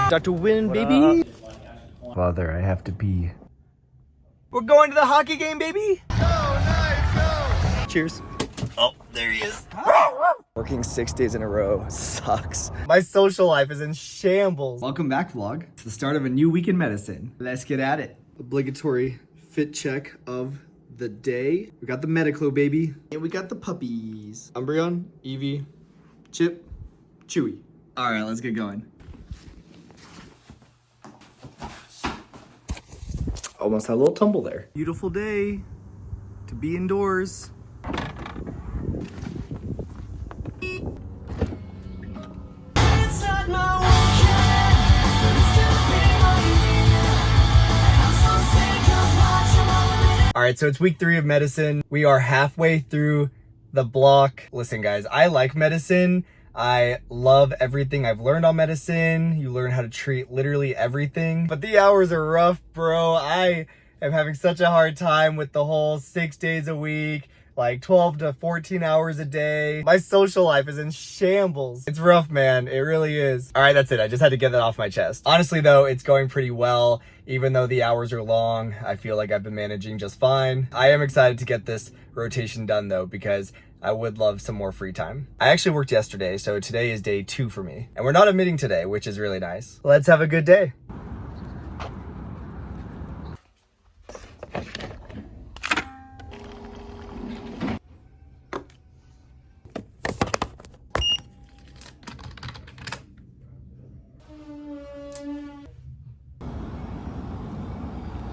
Dr. Win, baby. Father, I have to pee. We're going to the hockey game, baby. Go, nice, go. Cheers. Oh, there he is. Working 6 days in a row sucks. My social life is in shambles. Welcome back, vlog. It's the start of a new week in medicine. Let's get at it. Obligatory fit check of the day. We got the Mediclo, baby. And we got the puppies. Umbreon, Evie, Chip, Chewy. All right, let's get going. Almost had a little tumble there. Beautiful day to be indoors. All right, so it's week 3 of medicine. We are halfway through the block. Listen, guys, I like medicine. I love everything I've learned on medicine. You learn how to treat literally everything. But the hours are rough, bro. I am having such a hard time with the whole 6 days a week, like 12 to 14 hours a day. My social life is in shambles. It's rough, man. It really is. All right, that's it. I just had to get that off my chest. Honestly, though, it's going pretty well. Even though the hours are long, I feel like I've been managing just fine. I am excited to get this rotation done, though, because I would love some more free time. I actually worked yesterday, so today is day 2 for me. And we're not admitting today, which is really nice. Let's have a good day.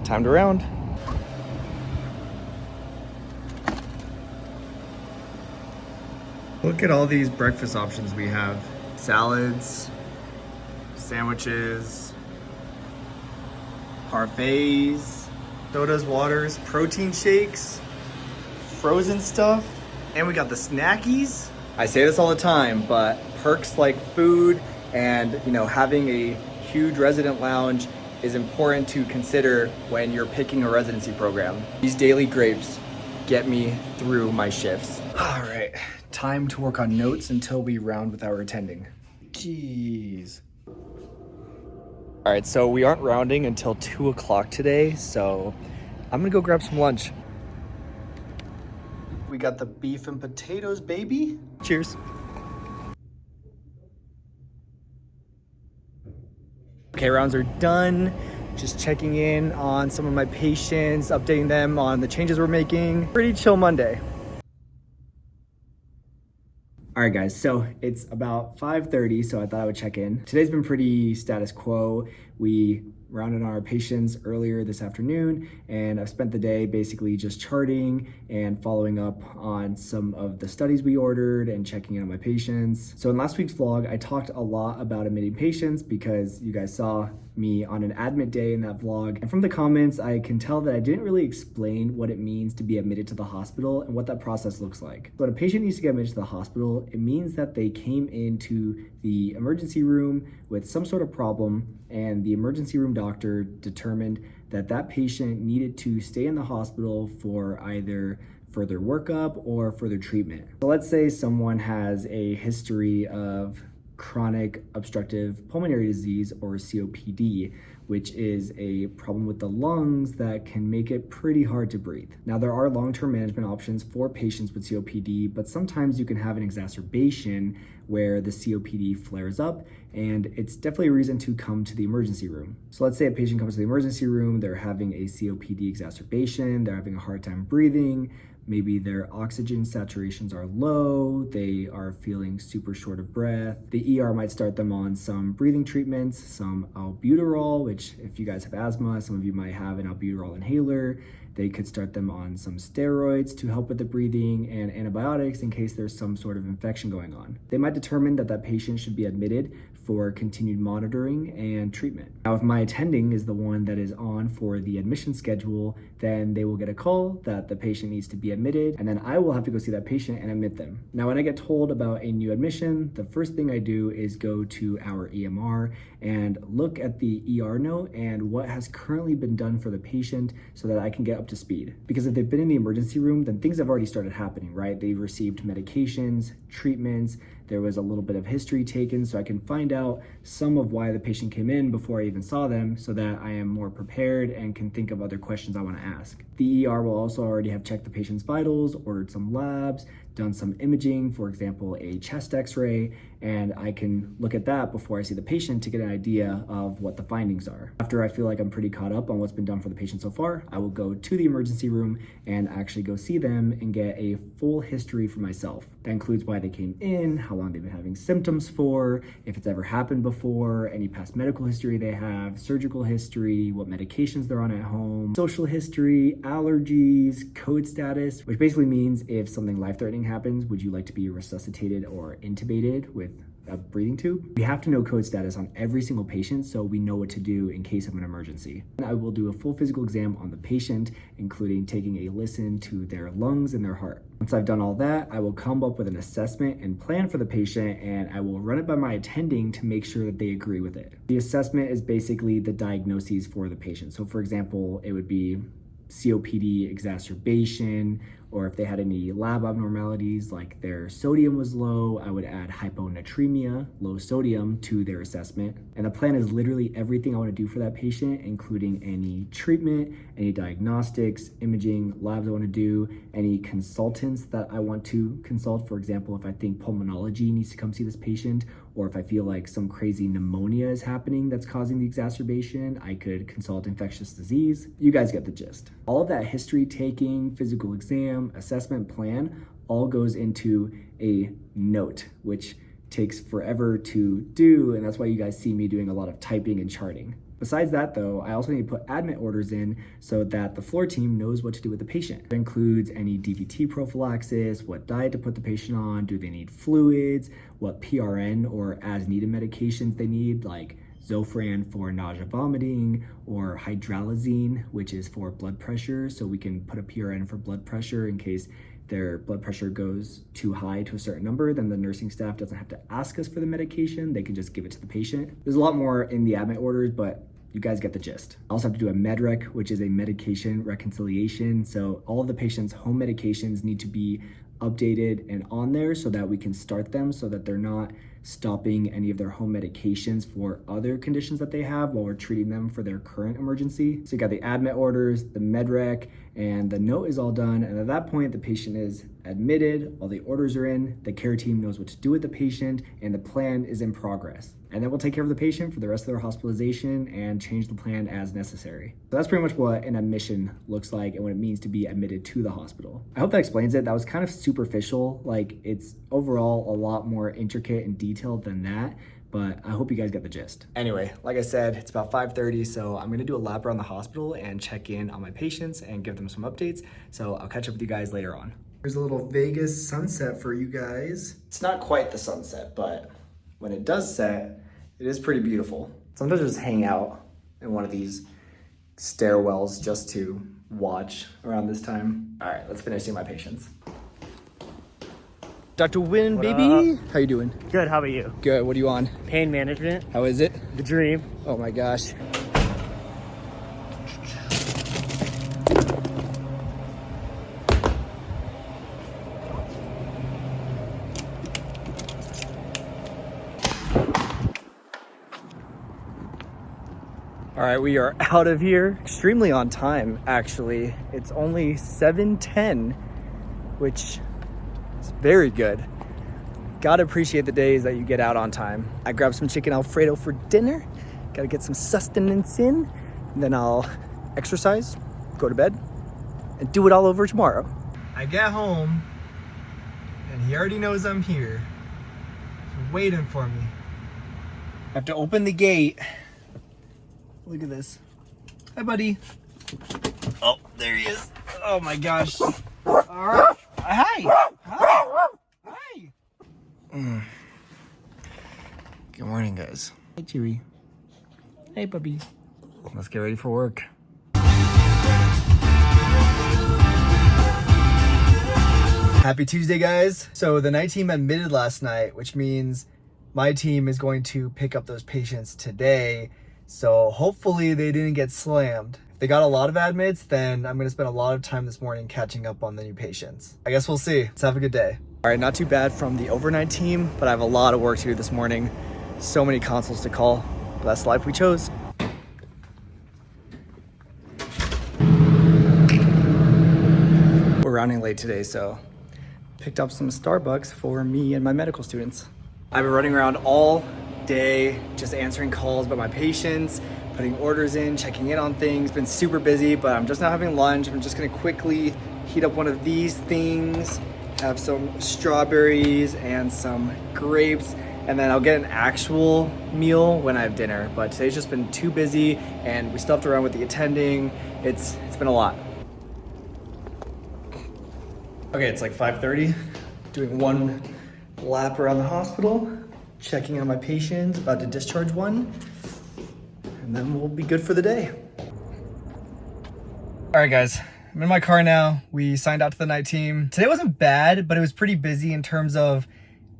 Time to round. Look at all these breakfast options we have. Salads, sandwiches, parfaits, sodas, waters, protein shakes, frozen stuff, and we got the snackies. I say this all the time, but perks like food and, you know, having a huge resident lounge is important to consider when you're picking a residency program. These daily grapes get me through my shifts. All right, time to work on notes until we round with our attending. Jeez. All right, so we aren't rounding until 2 o'clock today, so I'm gonna go grab some lunch. We got the beef and potatoes, baby. Cheers. Okay, rounds are done. Just checking in on some of my patients, updating them on the changes we're making. Pretty chill Monday. All right, guys, so it's about 5:30, so I thought I would check in. Today's been pretty status quo. We rounded on our patients earlier this afternoon, and I've spent the day basically just charting and following up on some of the studies we ordered and checking in on my patients. So in last week's vlog, I talked a lot about admitting patients because you guys saw me on an admit day in that vlog. And from the comments, I can tell that I didn't really explain what it means to be admitted to the hospital and what that process looks like. So when a patient needs to get admitted to the hospital, it means that they came into the emergency room with some sort of problem, and the emergency room doctor determined that that patient needed to stay in the hospital for either further workup or further treatment. So let's say someone has a history of chronic obstructive pulmonary disease, or COPD, which is a problem with the lungs that can make it pretty hard to breathe. Now, there are long-term management options for patients with COPD, but sometimes you can have an exacerbation where the COPD flares up, and it's definitely a reason to come to the emergency room. So let's say a patient comes to the emergency room, they're having a COPD exacerbation, they're having a hard time breathing, maybe their oxygen saturations are low, they are feeling super short of breath. The ER might start them on some breathing treatments, some albuterol, which if you guys have asthma, some of you might have an albuterol inhaler. They could start them on some steroids to help with the breathing and antibiotics in case there's some sort of infection going on. They might determine that that patient should be admitted for continued monitoring and treatment. Now, if my attending is the one that is on for the admission schedule, then they will get a call that the patient needs to be admitted, and then I will have to go see that patient and admit them. Now, when I get told about a new admission, the first thing I do is go to our EMR and look at the ER note and what has currently been done for the patient so that I can get up to speed. Because if they've been in the emergency room, then things have already started happening, right? They've received medications, treatments, there was a little bit of history taken so I can find out some of why the patient came in before I even saw them so that I am more prepared and can think of other questions I want to ask. The ER will also already have checked the patient's vitals, ordered some labs, done some imaging, for example, a chest x-ray, and I can look at that before I see the patient to get an idea of what the findings are. After I feel like I'm pretty caught up on what's been done for the patient so far, I will go to the emergency room and actually go see them and get a full history for myself. That includes why they came in, how long they've been having symptoms for, if it's ever happened before, any past medical history they have, surgical history, what medications they're on at home, social history, allergies, code status, which basically means if something life-threatening happens, would you like to be resuscitated or intubated with a breathing tube? We have to know code status on every single patient so we know what to do in case of an emergency. I will do a full physical exam on the patient, including taking a listen to their lungs and their heart. Once I've done all that, I will come up with an assessment and plan for the patient, and I will run it by my attending to make sure that they agree with it. The assessment is basically the diagnoses for the patient. So for example, it would be COPD exacerbation, or if they had any lab abnormalities like their sodium was low, I would add hyponatremia, low sodium, to their assessment. And the plan is literally everything I want to do for that patient, including any treatment, any diagnostics, imaging, labs I want to do, any consultants that I want to consult. For example, if I think pulmonology needs to come see this patient, or if I feel like some crazy pneumonia is happening that's causing the exacerbation, I could consult infectious disease. You guys get the gist. All of that history taking, physical exam, assessment plan, all goes into a note, which takes forever to do, and that's why you guys see me doing a lot of typing and charting. Besides that though, I also need to put admit orders in so that the floor team knows what to do with the patient. It includes any DVT prophylaxis, what diet to put the patient on, do they need fluids, what PRN or as needed medications they need, like Zofran for nausea vomiting, or hydralazine, which is for blood pressure. So we can put a PRN for blood pressure in case their blood pressure goes too high to a certain number, then the nursing staff doesn't have to ask us for the medication. They can just give it to the patient. There's a lot more in the admit orders, but you guys get the gist. I also have to do a medrec, which is a medication reconciliation. So all of the patient's home medications need to be updated and on there so that we can start them so that they're not stopping any of their home medications for other conditions that they have while we're treating them for their current emergency. So you got the admit orders, the medrec, and the note is all done. And at that point, the patient is admitted, all the orders are in, the care team knows what to do with the patient, and the plan is in progress. And then we'll take care of the patient for the rest of their hospitalization and change the plan as necessary. So that's pretty much what an admission looks like and what it means to be admitted to the hospital. I hope that explains it. That was kind of superficial. Like, it's overall a lot more intricate and detailed than that, but I hope you guys get the gist. Anyway, like I said, it's about 5:30, so I'm gonna do a lap around the hospital and check in on my patients and give them some updates. So I'll catch up with you guys later on. Here's a little Vegas sunset for you guys. It's not quite the sunset, but when it does set, it is pretty beautiful. Sometimes I just hang out in one of these stairwells just to watch around this time. All right, let's finish seeing my patients. Dr. Wynn, baby. How you doing? Good, how about you? Good, what are you on? Pain management. How is it? The dream. Oh my gosh. All right, we are out of here. Extremely on time, actually. It's only 7:10, which is very good. Gotta appreciate the days that you get out on time. I grabbed some chicken Alfredo for dinner. Gotta get some sustenance in. And then I'll exercise, go to bed, and do it all over tomorrow. I get home, and he already knows I'm here. He's waiting for me. I have to open the gate. Look at this. Hi, buddy. Oh, there he is. Oh my gosh. All right. Hi. Hi. Hi. Good morning, guys. Hey, Cheery. Hey, puppy. Let's get ready for work. Happy Tuesday, guys. So the night team admitted last night, which means my team is going to pick up those patients today. So hopefully they didn't get slammed. If they got a lot of admits, then I'm gonna spend a lot of time this morning catching up on the new patients. I guess we'll see. Let's have a good day. All right, not too bad from the overnight team, but I have a lot of work to do this morning. So many consults to call, but that's the life we chose. We're running late today, so picked up some Starbucks for me and my medical students. I've been running around all day, just answering calls about my patients, putting orders in, checking in on things. Been super busy, but I'm just now having lunch. I'm just gonna quickly heat up one of these things, have some strawberries and some grapes, and then I'll get an actual meal when I have dinner. But today's just been too busy, and we still have to run with the attending. It's been a lot. Okay, it's like 5:30, doing one lap around the hospital, checking on my patients, about to discharge one, and then we'll be good for the day. All right, guys, I'm in my car now. We signed out to the night team. Today wasn't bad, but it was pretty busy in terms of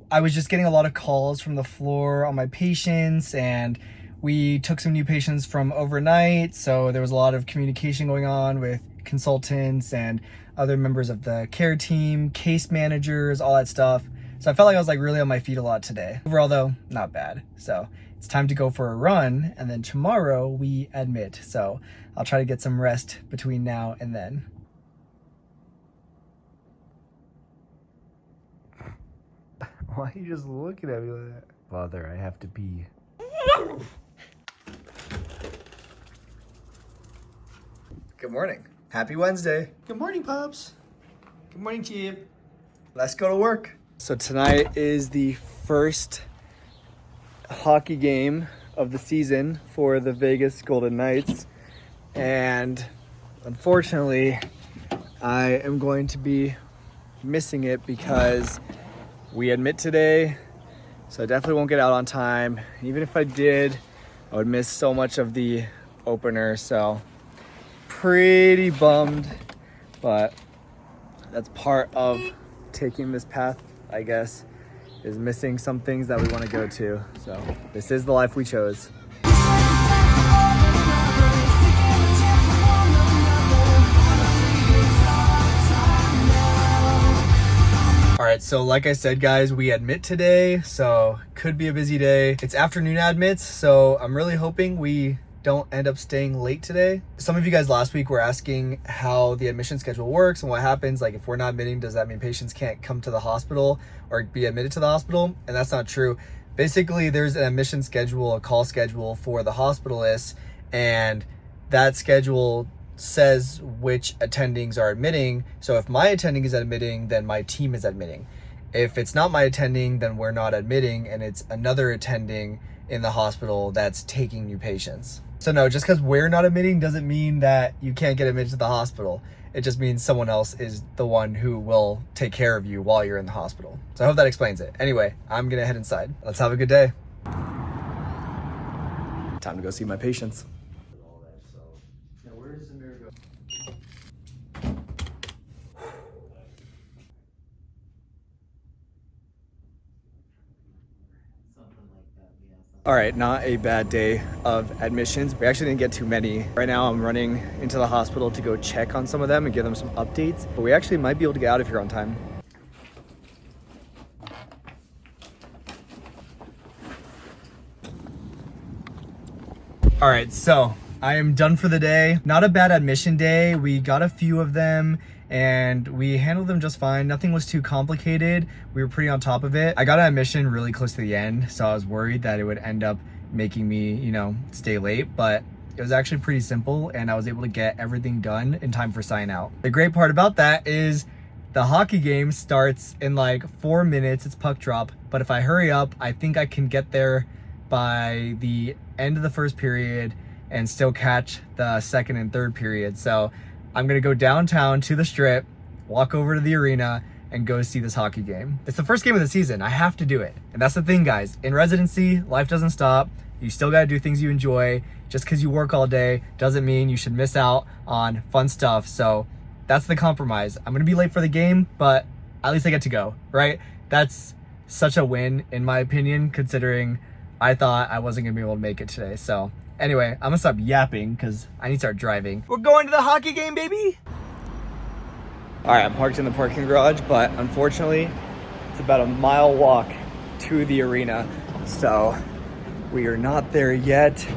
I was just getting a lot of calls from the floor on my patients, and we took some new patients from overnight, so there was a lot of communication going on with consultants and other members of the care team, case managers, all that stuff. So I felt like I was like really on my feet a lot today. Overall though, not bad. So it's time to go for a run, and then tomorrow we admit. So I'll try to get some rest between now and then. Why are you just looking at me like that? Father, I have to pee. Good morning. Happy Wednesday. Good morning, Pops. Good morning, Chip. Let's go to work. So tonight is the first hockey game of the season for the Vegas Golden Knights. And unfortunately, I am going to be missing it because we admit today, so I definitely won't get out on time. Even if I did, I would miss so much of the opener, so pretty bummed, but that's part of taking this path, I guess, is missing some things that we want to go to. So this is the life we chose. All right, so like I said, guys, we admit today, so could be a busy day. It's afternoon admits, so I'm really hoping we don't end up staying late today. Some of you guys last week were asking how the admission schedule works and what happens. Like if we're not admitting, does that mean patients can't come to the hospital or be admitted to the hospital? And that's not true. Basically, there's an admission schedule, a call schedule for the hospitalists, and that schedule says which attendings are admitting. So if my attending is admitting, then my team is admitting. If it's not my attending, then we're not admitting, and it's another attending in the hospital that's taking new patients. So no, just because we're not admitting doesn't mean that you can't get admitted to the hospital. It just means someone else is the one who will take care of you while you're in the hospital. So I hope that explains it. Anyway, I'm gonna head inside. Let's have a good day. Time to go see my patients. All right, not a bad day of admissions. We actually didn't get too many. Right now I'm running into the hospital to go check on some of them and give them some updates, but we actually might be able to get out of here on time. All right, so I am done for the day. Not a bad admission day. We got a few of them and we handled them just fine. Nothing was too complicated. We were pretty on top of it. I got an admission really close to the end, so I was worried that it would end up making me, stay late, but it was actually pretty simple and I was able to get everything done in time for sign out. The great part about that is the hockey game starts in like 4 minutes. It's puck drop, but if I hurry up, I think I can get there by the end of the first period and still catch the second and third period. So I'm gonna go downtown to the strip, walk over to the arena, and go see this hockey game. It's the first game of the season. I have to do it. And that's the thing, guys. In residency, life doesn't stop. You still gotta do things you enjoy. Just because you work all day doesn't mean you should miss out on fun stuff. So that's the compromise. I'm gonna be late for the game, but at least I get to go, right? That's such a win, in my opinion, considering I thought I wasn't gonna be able to make it today. So anyway, I'm gonna stop yapping because I need to start driving. We're going to the hockey game, baby! All right, I'm parked in the parking garage, but unfortunately, It's about a mile walk to the arena, so we are not there yet.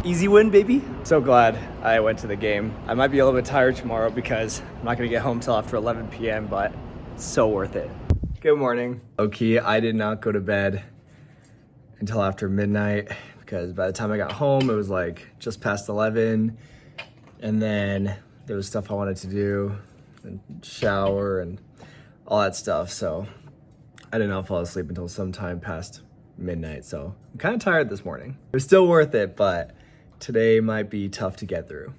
Easy win, baby. So glad I went to the game. I might be a little bit tired tomorrow because I'm not gonna get home till after 11 p.m., but it's so worth it. Good morning. Okay, I did not go to bed until after midnight because by the time I got home, it was like just past 11. And then there was stuff I wanted to do and shower and all that stuff. So I did not fall asleep until sometime past midnight. So I'm kind of tired this morning. It was still worth it, but today might be tough to get through.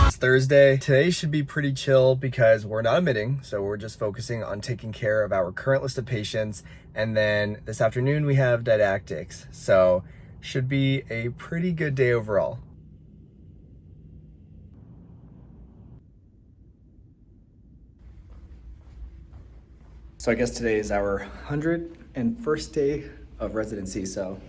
It's Thursday. Today should be pretty chill because we're not admitting, so we're just focusing on taking care of our current list of patients. And then this afternoon we have didactics. So should be a pretty good day overall. So I guess today is our 101st day of residency, so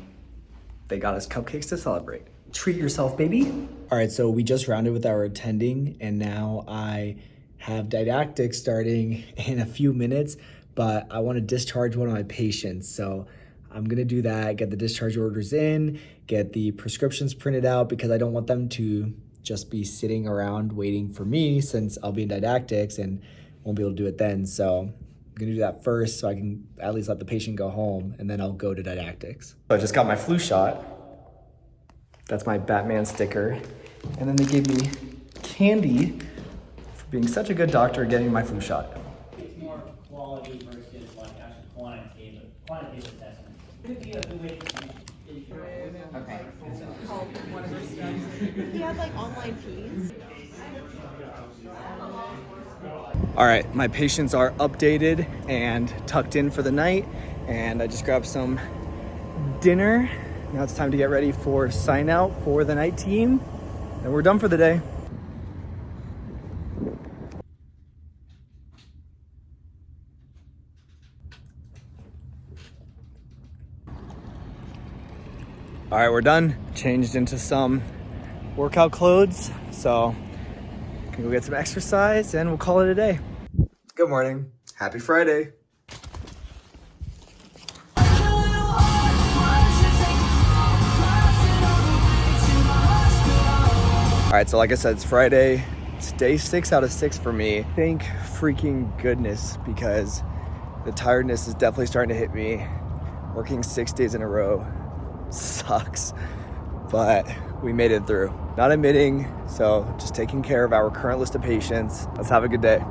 they got us cupcakes to celebrate. Treat yourself, baby. All right, so we just rounded with our attending, and now I have didactics starting in a few minutes, but I want to discharge one of my patients. So I'm gonna do that, get the discharge orders in, get the prescriptions printed out because I don't want them to just be sitting around waiting for me since I'll be in didactics and won't be able to do it then. So I'm gonna do that first so I can at least let the patient go home and then I'll go to didactics. So I just got my flu shot. That's my Batman sticker. And then they gave me candy for being such a good doctor getting my flu shot. It's more quality versus like actually quantitative assessment. Could be a good way to Okay. Called one of her stuff. He had like online fees. All right, my patients are updated and tucked in for the night, and I just grabbed some dinner. Now it's time to get ready for sign out for the night team, and we're done for the day. All right, we're done. Changed into some workout clothes, so can go get some exercise and we'll call it a day. Good morning. Happy Friday. All right, so like I said, it's Friday. It's day 6 out of 6 for me. Thank freaking goodness, because the tiredness is definitely starting to hit me. Working 6 days in a row sucks, but we made it through. Not admitting, so just taking care of our current list of patients. Let's have a good day.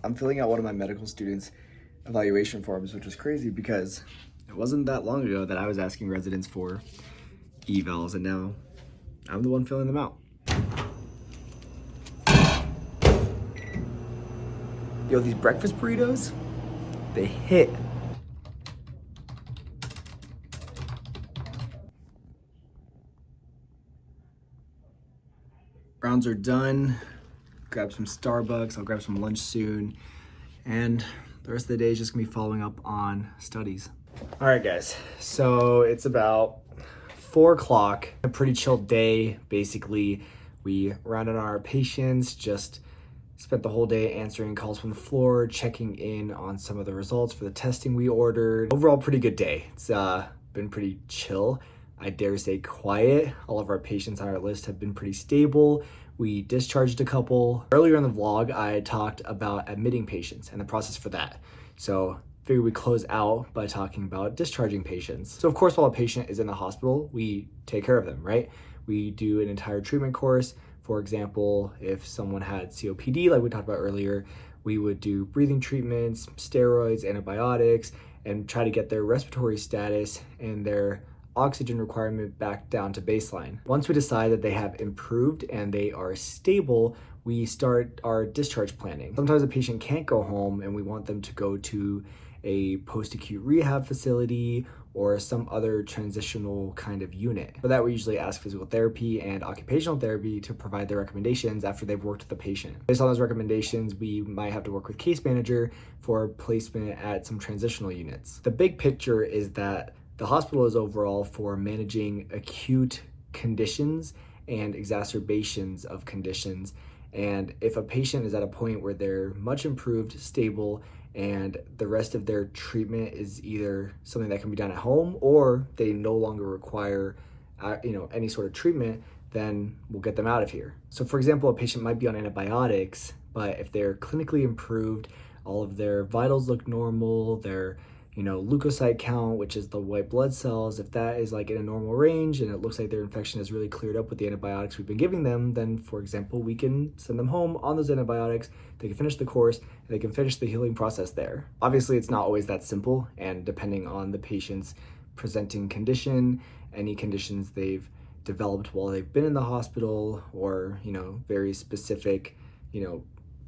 I'm filling out one of my medical students' evaluation forms, which is crazy because it wasn't that long ago that I was asking residents for evals, and now I'm the one filling them out. Yo, these breakfast burritos, they hit. Rounds are done. Grab some Starbucks, I'll grab some lunch soon. And the rest of the day is just gonna be following up on studies. All right, guys, so it's about 4 o'clock, a pretty chill day. Basically, we rounded on our patients, just spent the whole day answering calls from the floor, checking in on some of the results for the testing we ordered. Overall, pretty good day. It's been pretty chill. I dare say quiet. All of our patients on our list have been pretty stable. We discharged a couple. Earlier in the vlog, I talked about admitting patients and the process for that. So figured we close out by talking about discharging patients. So of course, while a patient is in the hospital, we take care of them, right? We do an entire treatment course For example, if someone had COPD, like we talked about earlier, we would do breathing treatments, steroids, antibiotics, and try to get their respiratory status and their oxygen requirement back down to baseline. Once we decide that they have improved and they are stable, we start our discharge planning. Sometimes a patient can't go home and we want them to go to a post-acute rehab facility or some other transitional kind of unit. For that, we usually ask physical therapy and occupational therapy to provide their recommendations after they've worked with the patient. Based on those recommendations, we might have to work with case manager for placement at some transitional units. The big picture is that the hospital is overall for managing acute conditions and exacerbations of conditions. And if a patient is at a point where they're much improved, stable, and the rest of their treatment is either something that can be done at home or they no longer require any sort of treatment, then we'll get them out of here. So for example, a patient might be on antibiotics, but if they're clinically improved, all of their vitals look normal, their leukocyte count, which is the white blood cells, if that is like in a normal range and it looks like their infection has really cleared up with the antibiotics we've been giving them, then for example, we can send them home on those antibiotics. They can finish the course and they can finish the healing process there. Obviously, it's not always that simple, and depending on the patient's presenting condition, any conditions they've developed while they've been in the hospital, or very specific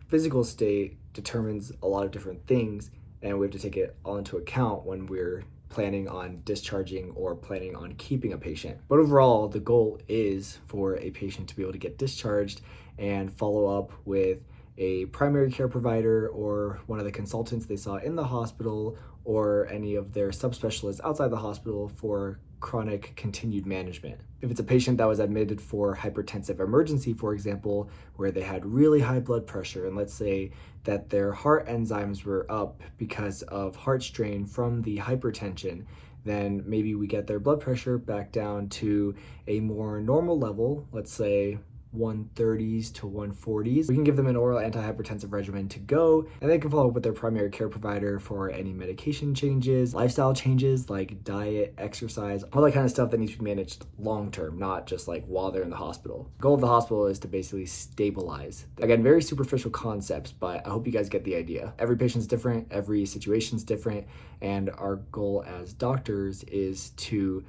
physical state determines a lot of different things. And we have to take it all into account when we're planning on discharging or planning on keeping a patient. But overall, the goal is for a patient to be able to get discharged and follow up with a primary care provider or one of the consultants they saw in the hospital or any of their subspecialists outside the hospital for chronic continued management. If it's a patient that was admitted for hypertensive emergency, for example, where they had really high blood pressure, and let's say that their heart enzymes were up because of heart strain from the hypertension, then maybe we get their blood pressure back down to a more normal level, let's say 130s to 140s. We can give them an oral antihypertensive regimen to go, and they can follow up with their primary care provider for any medication changes, lifestyle changes like diet, exercise, all that kind of stuff that needs to be managed long term, not just like while they're in the hospital. The goal of the hospital is to basically stabilize. Again, very superficial concepts, but I hope you guys get the idea. Every patient's different, every situation's different, and our goal as doctors is to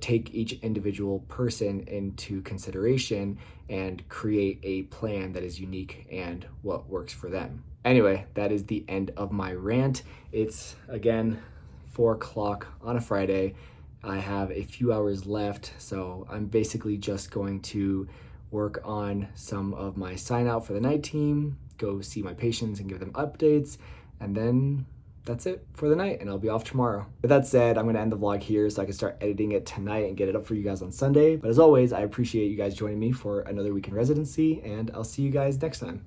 take each individual person into consideration and create a plan that is unique and what works for them. Anyway, that is the end of my rant. It's again 4 o'clock on a Friday. I have a few hours left, so I'm basically just going to work on some of my sign out for the night team, go see my patients and give them updates, and then that's it for the night, and I'll be off tomorrow. With that said, I'm gonna end the vlog here so I can start editing it tonight and get it up for you guys on Sunday. But as always, I appreciate you guys joining me for another week in residency, and I'll see you guys next time.